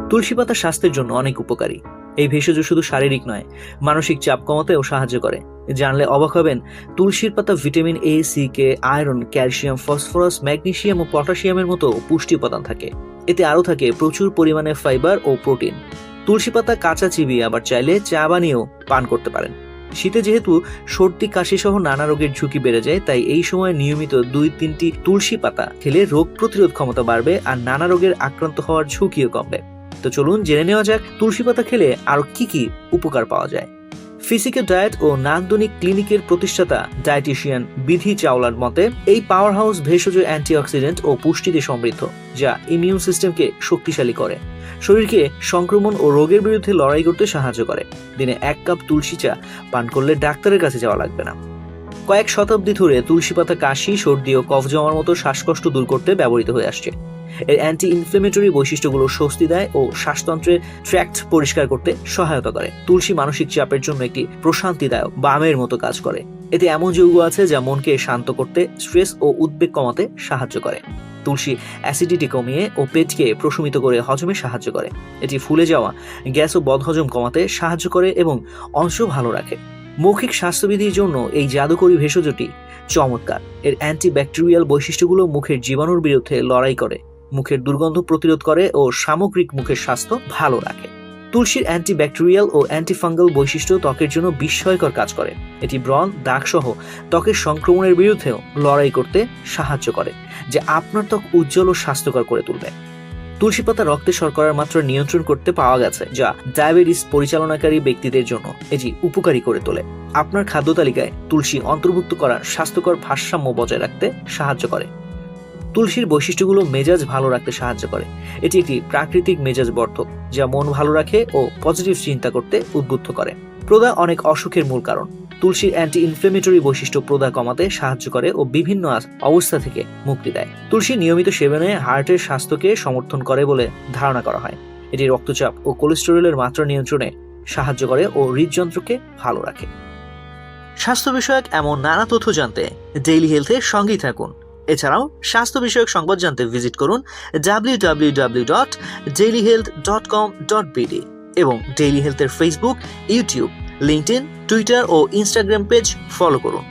তুলসী পাতা স্বাস্থ্যের জন্য অনেক উপকারী। এই ভেষজ শুধু শারীরিক নয়, মানসিক চাপ কমাতেও সাহায্য করে। জানলে অবাক হবেন, তুলসীর পাতা vitamin A, C, K, iron, calcium, phosphorus, magnesium ও পটাশিয়ামের মতো পুষ্টি উপাদান থাকে। এতে আরও থাকে প্রচুর পরিমাণে ফাইবার ও প্রোটিন। তুলসী পাতা কাঁচা চিবিয়ে আবার চাইলে চা বানিয়েও পান করতে পারেন। শীতে যেহেতু সর্দি, কাশি সহ নানা রোগের ঝুঁকি বেড়ে যায়, তাই এই সময় নিয়মিত 2-3টি তুলসী পাতা খেলে রোগ প্রতিরোধ ক্ষমতা বাড়বে আর নানা রোগের আক্রান্ত হওয়ার ঝুঁকিও কমবে। তো চলুন জেনে নেওয়া যাক তুলসী পাতা খেলে আরো কি কি উপকার পাওয়া যায়। ফিজিক্যাল ডায়েট ও নান্দনিক ক্লিনিকের প্রতিষ্ঠাতা ডায়েটিশিয়ান বিধি চাওলার মতে, এই পাওয়ার হাউস ভেষজ অ্যান্টিঅক্সিডেন্ট ও পুষ্টিতে সমৃদ্ধ, যা ইমিউন সিস্টেমকে শক্তিশালী করে, শরীরকে সংক্রমণ ও রোগের বিরুদ্ধে লড়াই করতে সাহায্য করে। দিনে 1 কাপ তুলসী চা পান করলে ডাক্তারের কাছে যাওয়া লাগবে না। কয়েক শতাব্দী ধরে তুলসী পাতা কাশি, সর্দি ও কফ জমার মতো শ্বাসকষ্ট দূর করতে ব্যবহৃত হয়ে আসছে। এর অ্যান্টি ইনফ্লেমেটরি বৈশিষ্ট্যগুলো স্বস্তি দেয় ও শ্বাসতন্ত্রের ট্র্যাক্ট পরিষ্কার করতে সহায়তা করে। তুলসী মানসিক চাপের জন্য একটি প্রশান্তিদায়ক বামের মতো কাজ করে। এতে এমন যৌগ আছে যা মনকে শান্ত করতে, স্ট্রেস ও উদ্বেগ কমাতে সাহায্য করে। তুলসী অ্যাসিডিটি কমিয়ে ও পেটকে প্রশমিত করে হজমে সাহায্য করে। এটি ফুলে যাওয়া গ্যাস ও বদহজম কমাতে সাহায্য করে এবং অংশ ভালো রাখে। মৌখিক স্বাস্থ্যবিধির জন্য এই জাদুকরী ভেষজটি চমৎকার। এর অ্যান্টিব্যাকটেরিয়াল বৈশিষ্ট্যগুলো মুখের জীবাণুর বিরুদ্ধে লড়াই করে, মুখের দুর্গন্ধ প্রতিরোধ করে ও সামগ্রিক মুখের স্বাস্থ্য ভালো রাখে। তুলসীর অ্যান্টিব্যাকটেরিয়াল ও অ্যান্টিফাঙ্গাল বৈশিষ্ট্য ত্বকের জন্য বিস্ময়কর কাজ করে। এটি ব্রণ, দাগ সহ ত্বকের সংক্রমণের বিরুদ্ধেও লড়াই করতে সাহায্য করে, যা আপনার ত্বক উজ্জ্বল ও স্বাস্থ্যকর করে তুলবে। তুলসী পাতা রক্তে শর্করার মাত্রা নিয়ন্ত্রণ করতে পাওয়া গেছে, যা ডায়াবেটিস পরিচালনাকারী ব্যক্তিদের জন্য এটি উপকারী করে তোলে। আপনার খাদ্য তালিকায় তুলসী অন্তর্ভুক্ত করার স্বাস্থ্যকর ভারসাম্য বজায় রাখতে সাহায্য করে। তুলসীর বৈশিষ্ট্যগুলো মেজাজ ভালো রাখতে সাহায্য করে। এটি একটি প্রাকৃতিক মেজাজ বর্ধক, যা মন ভালো রাখে ও পজিটিভ চিন্তা করতে উদ্বুদ্ধ করে। প্রদাহ অনেক অসুখের মূল কারণ। তুলসীর অ্যান্টি ইনফ্লেমেটরি বৈশিষ্ট্য প্রদাহ কমাতে সাহায্য করে ও বিভিন্ন অবস্থা থেকে মুক্তি দেয়। তুলসী নিয়মিত সেবনে হার্টের স্বাস্থ্যকে সমর্থন করে বলে ধারণা করা হয়। এটি রক্তচাপ ও কোলেস্টেরলের মাত্রা নিয়ন্ত্রণে সাহায্য করে ও হৃদযন্ত্রকে ভালো রাখে। স্বাস্থ্য বিষয়ক এমন নানা তথ্য জানতে ডেইলি হেলথের সঙ্গেই থাকুন। এছাড়াও স্বাস্থ্য বিষয়ক সংবাদ জানতে ভিজিট করুন www.dailyhealth.com.bd এবং ডেইলি হেলথের ফেসবুক, ইউটিউব, লিঙ্কডইন, টুইটার ও ইনস্টাগ্রাম পেজ ফলো করুন।